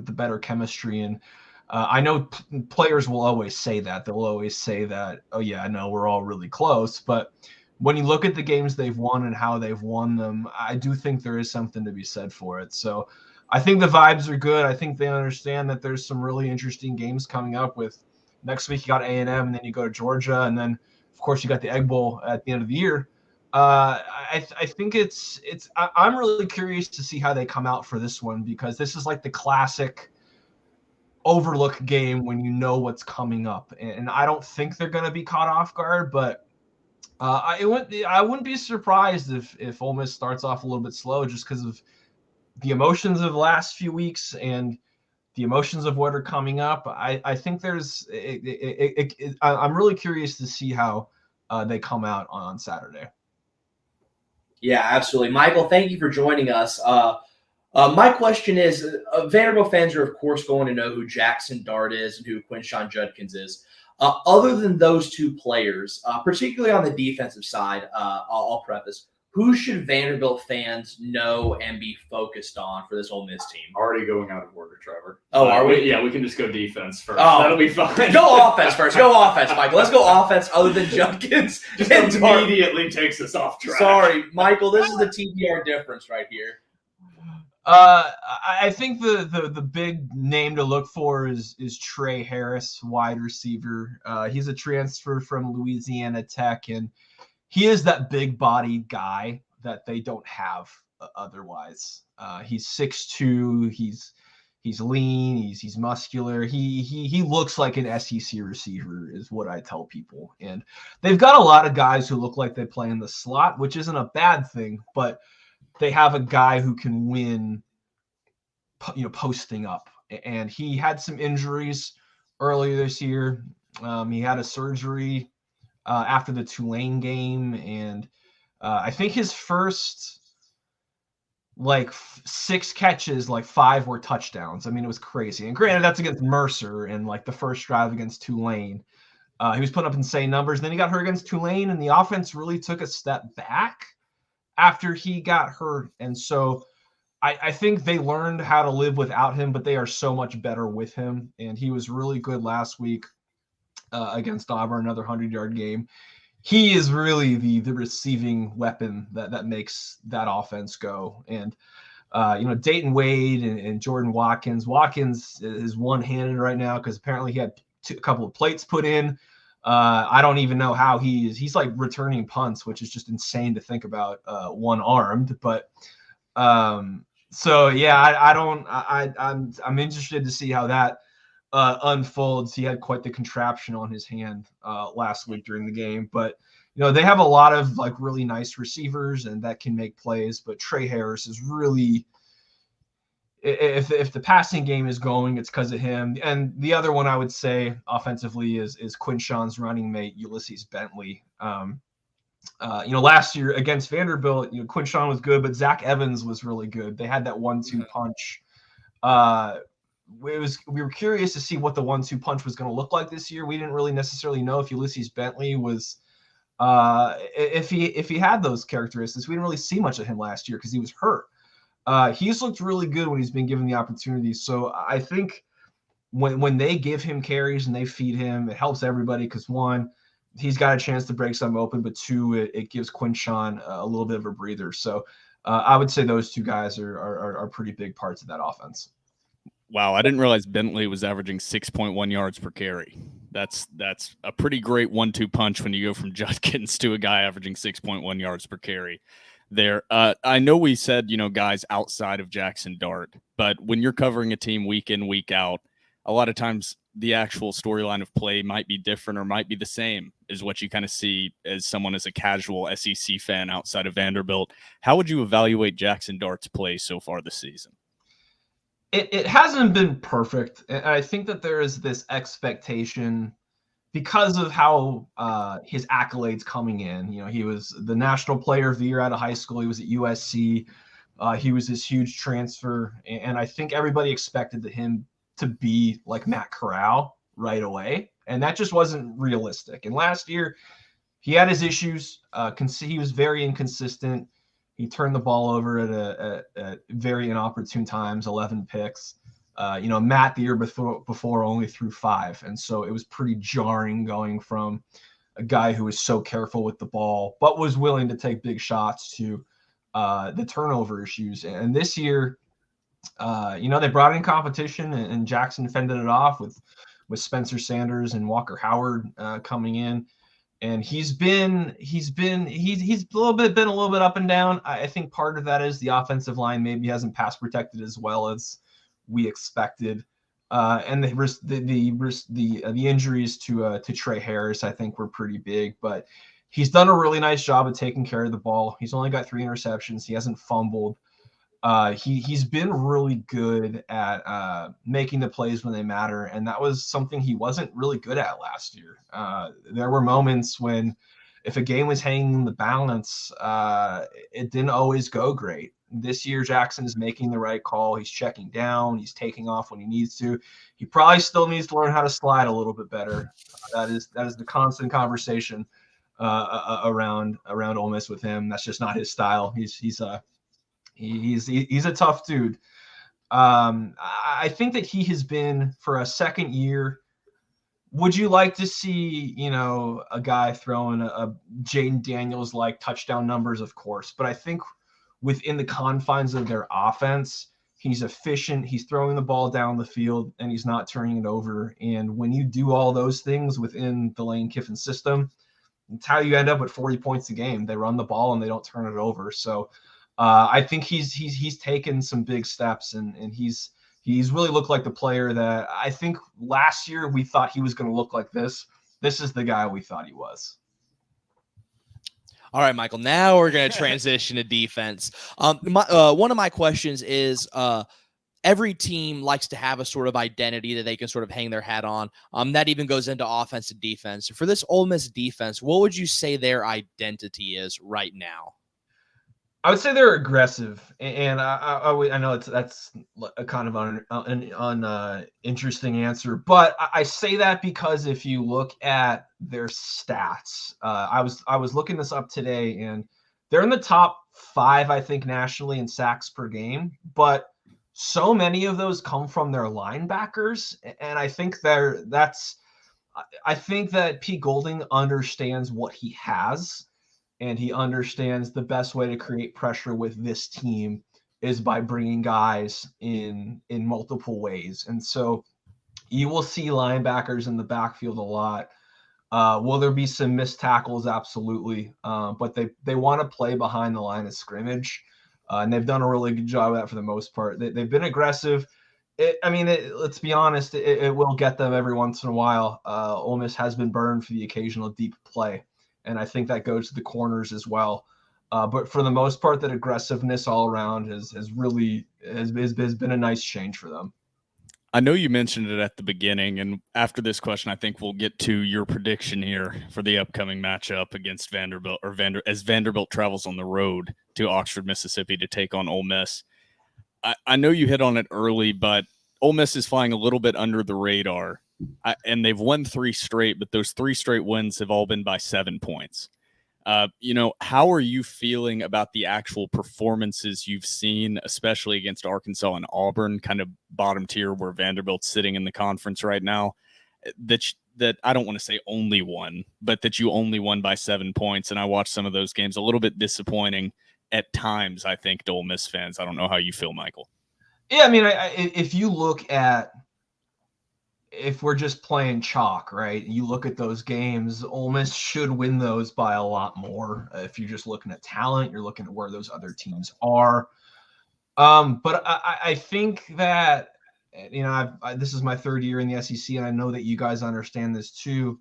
the better chemistry. And I know players will always say that. They'll always say that, oh, yeah, I know we're all really close. But when you look at the games they've won and how they've won them, I do think there is something to be said for it. So I think the vibes are good. I think they understand that there's some really interesting games coming up. With next week, you got A&M, and then you go to Georgia. And then, of course, you got the Egg Bowl at the end of the year. I think I'm really curious to see how they come out for this one, because this is like the classic overlook game when you know what's coming up. And I don't think they're going to be caught off guard, but I wouldn't be surprised if Ole Miss starts off a little bit slow just because of the emotions of the last few weeks and the emotions of what are coming up. I think I'm really curious to see how they come out on Saturday. Yeah, absolutely. Michael, thank you for joining us. My question is, Vanderbilt fans are, of course, going to know who Jackson Dart is and who Quinshon Judkins is. Other than those two players, particularly on the defensive side, I'll preface, who should Vanderbilt fans know and be focused on for this Ole Miss team? Already going out of order, Trevor. Oh, are we? Yeah, we can just go defense first. Oh, that'll be fine. Go offense first. Go offense, Michael. Let's go offense other than Judkins. Just immediately takes us off track. Sorry, Michael. This is the TPR difference right here. I think the big name to look for is Trey Harris, wide receiver. He's a transfer from Louisiana Tech, and he is that big-bodied guy that they don't have otherwise. He's 6'2". He's lean. He's muscular. He looks like an SEC receiver, is what I tell people. And they've got a lot of guys who look like they play in the slot, which isn't a bad thing, but they have a guy who can win, posting up. And he had some injuries earlier this year. He had a surgery after the Tulane game, and I think his first 6 catches, 5 were touchdowns. I mean, it was crazy. And granted, that's against Mercer and the first drive against Tulane. He was putting up insane numbers. Then he got hurt against Tulane, and the offense really took a step back after he got hurt. And so I think they learned how to live without him, but they are so much better with him. And he was really good last week against Auburn, another 100-yard game. He is really the receiving weapon that makes that offense go. And, Dayton Wade and Jordan Watkins. Watkins is one-handed right now because apparently he had a couple of plates put in. I don't even know how he's like returning punts, which is just insane to think about, one-armed. But so yeah, I'm interested to see how that unfolds. He had quite the contraption on his hand last week during the game, but they have a lot of really nice receivers and that can make plays. But Trey Harris is really, if the passing game is going, it's because of him. And the other one I would say offensively is Quinshon's running mate, Ulysses Bentley. Last year against Vanderbilt, Quinshon was good, but Zach Evans was really good. They had that 1-2 punch. We were curious to see what the 1-2 punch was going to look like this year. We didn't really necessarily know if Ulysses Bentley was if he had those characteristics. We didn't really see much of him last year because he was hurt. He's looked really good when he's been given the opportunity. So I think when they give him carries and they feed him, it helps everybody because, one, he's got a chance to break something open, but two, it gives Quinshon a little bit of a breather. So I would say those two guys are pretty big parts of that offense. Wow, I didn't realize Bentley was averaging 6.1 yards per carry. That's a pretty great 1-2 punch when you go from Judkins to a guy averaging 6.1 yards per carry there. I know we said, guys outside of Jackson Dart, but when you're covering a team week in, week out, a lot of times the actual storyline of play might be different or might be the same is what you kind of see as someone as a casual SEC fan outside of Vanderbilt. How would you evaluate Jackson Dart's play so far this season? It hasn't been perfect. I think that there is this expectation because of how his accolades coming in. He was the National Player of the Year out of high school. He was at USC. He was this huge transfer. And I think everybody expected him to be like Matt Corral right away. And that just wasn't realistic. And last year, he had his issues. He was very inconsistent. He turned the ball over at very inopportune times, 11 picks. Matt the year before only threw 5. And so it was pretty jarring going from a guy who was so careful with the ball, but was willing to take big shots to the turnover issues. And this year, they brought in competition and Jackson fended it off with Spencer Sanders and Walker Howard coming in. And he's been a little bit up and down. I think part of that is the offensive line maybe hasn't pass protected as well as we expected. And the injuries to Trey Harris, I think, were pretty big. But he's done a really nice job of taking care of the ball. He's only got 3 interceptions. He hasn't fumbled. He's been really good at making the plays when they matter, and that was something he wasn't really good at last year. There were moments when, if a game was hanging in the balance, it didn't always go great. This year, Jackson is making the right call. He's checking down. He's taking off when he needs to. He probably still needs to learn how to slide a little bit better. That is the constant conversation around Ole Miss with him. That's just not his style. He's a tough dude. I think that he has been, for a second year. Would you like to see, a guy throwing a Jaden Daniels like touchdown numbers? Of course, but I think within the confines of their offense, he's efficient. He's throwing the ball down the field and he's not turning it over. And when you do all those things within the Lane Kiffin system, it's how you end up with 40 points a game. They run the ball and they don't turn it over. So I think he's taken some big steps and he's really looked like the player that I think last year we thought he was going to look like this. This is the guy we thought he was. All right, Michael, now we're going to transition to defense. One of my questions is every team likes to have a sort of identity that they can sort of hang their hat on. That even goes into offense and defense. For this Ole Miss defense, what would you say their identity is right now? I would say they're aggressive, and I know that's a kind of an interesting answer, but I say that because if you look at their stats, I was looking this up today, and they're in the top 5, I think, nationally in sacks per game, but so many of those come from their linebackers, and I think I think that Pete Golding understands what he has. And he understands the best way to create pressure with this team is by bringing guys in multiple ways. And so you will see linebackers in the backfield a lot. Will there be some missed tackles? Absolutely. But they want to play behind the line of scrimmage. And they've done a really good job of that for the most part. They've been aggressive. Let's be honest, it will get them every once in a while. Ole Miss has been burned for the occasional deep play. And I think that goes to the corners as well. But for the most part, that aggressiveness all around has been a nice change for them. I know you mentioned it at the beginning, and after this question, I think we'll get to your prediction here for the upcoming matchup against Vanderbilt, as Vanderbilt travels on the road to Oxford, Mississippi to take on Ole Miss. I know you hit on it early, but Ole Miss is flying a little bit under the radar. And they've won 3 straight, but those 3 straight wins have all been by 7 points. How are you feeling about the actual performances you've seen, especially against Arkansas and Auburn, kind of bottom tier where Vanderbilt's sitting in the conference right now, that I don't want to say only won, but that you only won by 7 points. And I watched some of those games, a little bit disappointing at times, I think, to Ole Miss fans. I don't know how you feel, Michael. Yeah, if you look at, if we're just playing chalk, right? You look at those games, Ole Miss should win those by a lot more. If you're just looking at talent, you're looking at where those other teams are. But I think that, this is my 3rd year in the SEC, and I know that you guys understand this too.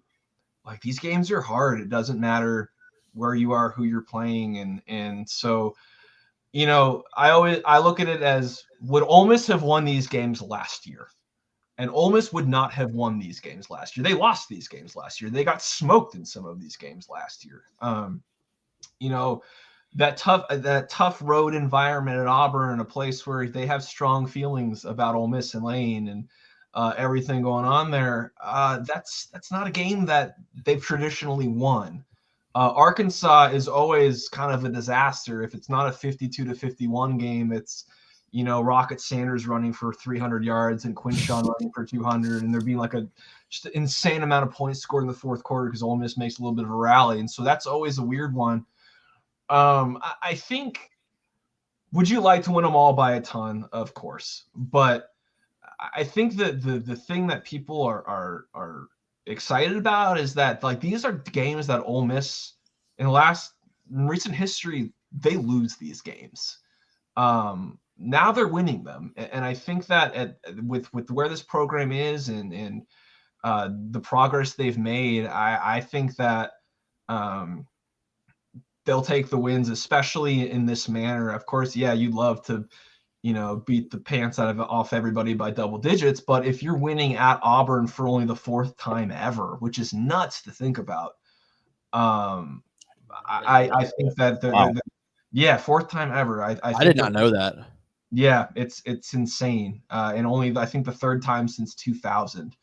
Like, these games are hard. It doesn't matter where you are, who you're playing. And so, I look at it as, would Ole Miss have won these games last year? And Ole Miss would not have won these games last year. They lost these games last year. They got smoked in some of these games last year. That tough road environment at Auburn, a place where they have strong feelings about Ole Miss and Lane and everything going on there. That's not a game that they've traditionally won. Arkansas is always kind of a disaster. If it's not a 52-51 game, it's Rocket Sanders running for 300 yards and Quinshawn running for 200, and there being like just an insane amount of points scored in the 4th quarter because Ole Miss makes a little bit of a rally. And so that's always a weird one. I think, would you like to win them all by a ton? Of course. But I think that the thing that people are excited about is that, like, these are games that Ole Miss in recent history, they lose these games. now they're winning them. And I think that with where this program is and the progress they've made, I think that they'll take the wins, especially in this manner. Of course, yeah, you'd love to, beat the pants off everybody by double digits. But if you're winning at Auburn for only the 4th time ever, which is nuts to think about, I think that yeah, 4th time ever. I think did not know that. Yeah, it's insane. And only I think the 3rd time since 2000.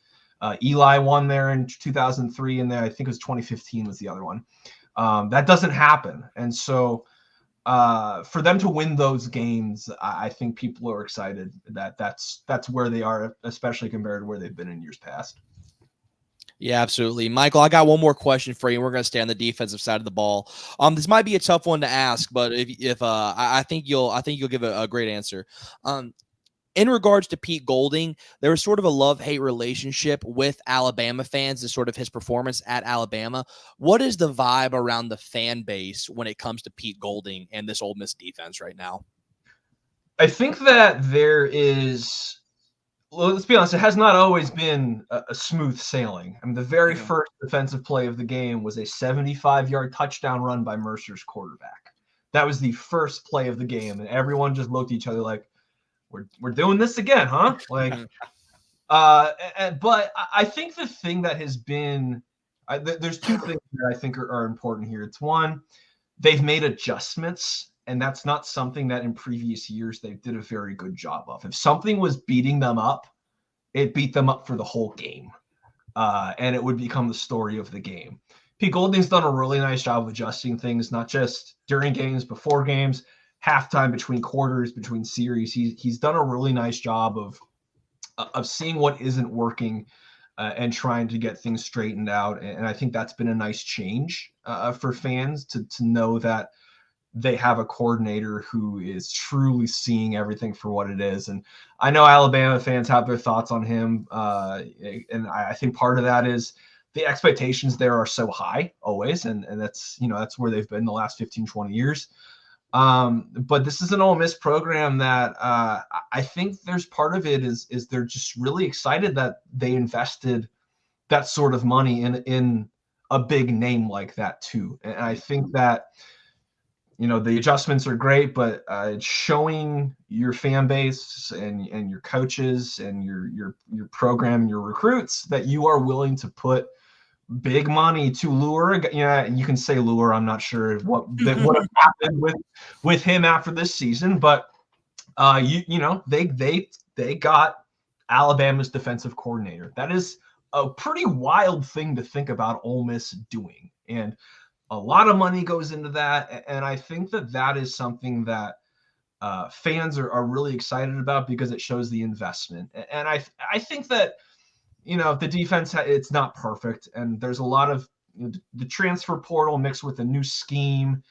Eli won there in 2003, and then I think it was 2015 was the other one. That doesn't happen, and so for them to win those games, I think people are excited that's where they are, especially compared to where they've been in years past. Yeah, absolutely. Michael, I got one more question for you. We're going to stay on the defensive side of the ball. This might be a tough one to ask, but if I think you'll give a great answer. In regards to Pete Golding, there was sort of a love-hate relationship with Alabama fans and sort of his performance at Alabama. What is the vibe around the fan base when it comes to Pete Golding and this Ole Miss defense right now? I think that there is, well, let's be honest, it has not always been a smooth sailing. I mean, the very first defensive play of the game was a 75-yard touchdown run by Mercer's quarterback. That was the first play of the game, and everyone just looked at each other like, we're doing this again, huh? Like, but I think the thing that has been, there's 2 things that I think are important here. It's one, they've made adjustments, and that's not something that in previous years they did a very good job of. If something was beating them up, it beat them up for the whole game, and it would become the story of the game. Pete Golding's done a really nice job of adjusting things, not just during games, before games, halftime, between quarters, between series. He's done a really nice job of seeing what isn't working and trying to get things straightened out. And I think that's been a nice change for fans to know that they have a coordinator who is truly seeing everything for what it is. And I know Alabama fans have their thoughts on him. And I think part of that is the expectations there are so high always. And that's, that's where they've been the last 15, 20 years. But this is an Ole Miss program that I think there's part of it is they're just really excited that they invested that sort of money in a big name like that too. And I think that, the adjustments are great, but showing your fan base and your coaches and your program and your recruits that you are willing to put big money to lure. Yeah, you can say lure. I'm not sure what would have happened with him after this season, but they got Alabama's defensive coordinator. That is a pretty wild thing to think about Ole Miss doing, and a lot of money goes into that. And I think that is something that fans are really excited about because it shows the investment. And I think that. The defense, it's not perfect. And there's a lot of the transfer portal mixed with a new scheme.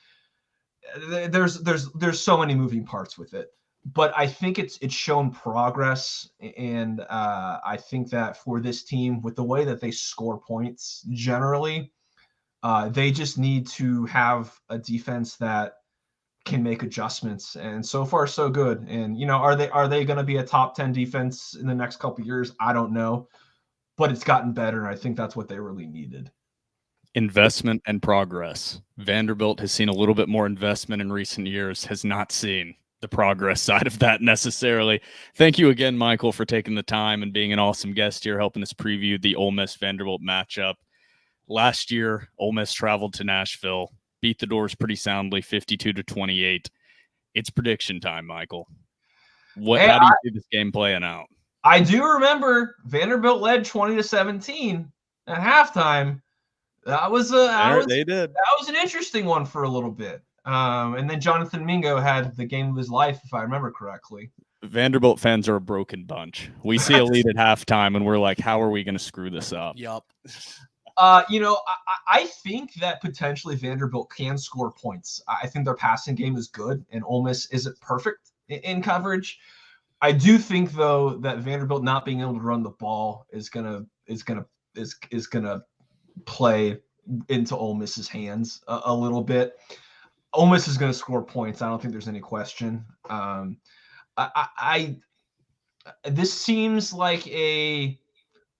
There's so many moving parts with it. But I think it's shown progress. And I think that for this team, with the way that they score points generally, they just need to have a defense that can make adjustments. And so far, so good. And, are they going to be a top 10 defense in the next couple of years? I don't know. But it's gotten better, and I think that's what they really needed. Investment and progress. Vanderbilt has seen a little bit more investment in recent years, has not seen the progress side of that necessarily. Thank you again, Michael, for taking the time and being an awesome guest here, helping us preview the Ole Miss-Vanderbilt matchup. Last year, Ole Miss traveled to Nashville, beat the Doors pretty soundly, 52-28. It's prediction time, Michael. How do you see this game playing out? I do remember Vanderbilt led 20-17 at halftime. That was an interesting one for a little bit. And then Jonathan Mingo had the game of his life, if I remember correctly. Vanderbilt fans are a broken bunch. We see a lead at halftime, and we're like, how are we going to screw this up? Yup. I think that potentially Vanderbilt can score points. I think their passing game is good, and Ole Miss isn't perfect in coverage. I do think though that Vanderbilt not being able to run the ball is gonna play into Ole Miss's hands a little bit. Ole Miss is gonna score points. I don't think there's any question. This seems like a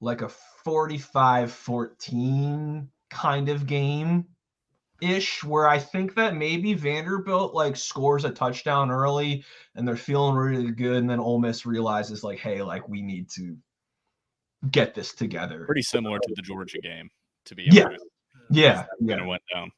45-14 kind of game ish, where I think that maybe Vanderbilt like scores a touchdown early and they're feeling really good, and then Ole Miss realizes like, hey, like we need to get this together. Pretty similar to the Georgia game, to be honest. Yeah. Kind of went down.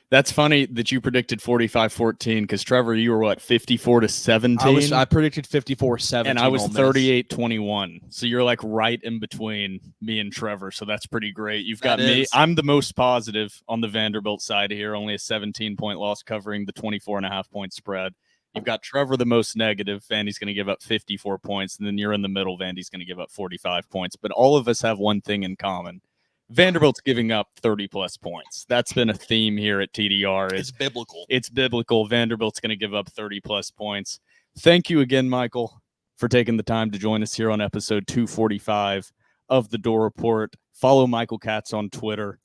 That's funny that you predicted 45-14 because Trevor, you were what, 54-17? I predicted 54-17. And I was 38-21. So you're like right in between me and Trevor. So that's pretty great. You've got me. I'm the most positive on the Vanderbilt side here, only a 17-point loss covering the 24.5-point spread. You've got Trevor the most negative. Vandy's going to give up 54 points. And then you're in the middle. Vandy's going to give up 45 points. But all of us have one thing in common. Vanderbilt's giving up 30-plus points. That's been a theme here at TDR. It's biblical. It's biblical. Vanderbilt's going to give up 30-plus points. Thank you again, Michael, for taking the time to join us here on episode 245 of The Door Report. Follow Michael Katz on Twitter.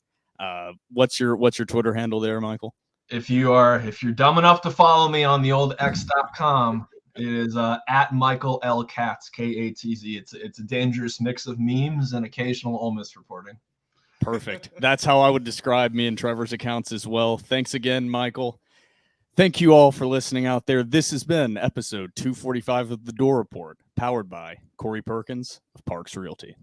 What's your Twitter handle there, Michael? If you're dumb enough to follow me on the old x.com, it is at Michael L. Katz, Katz. It's a dangerous mix of memes and occasional Ole Miss reporting. Perfect. That's how I would describe me and Trevor's accounts as well. Thanks again, Michael. Thank you all for listening out there. This has been episode 245 of The Door Report, powered by Corey Perkins of Parks Realty.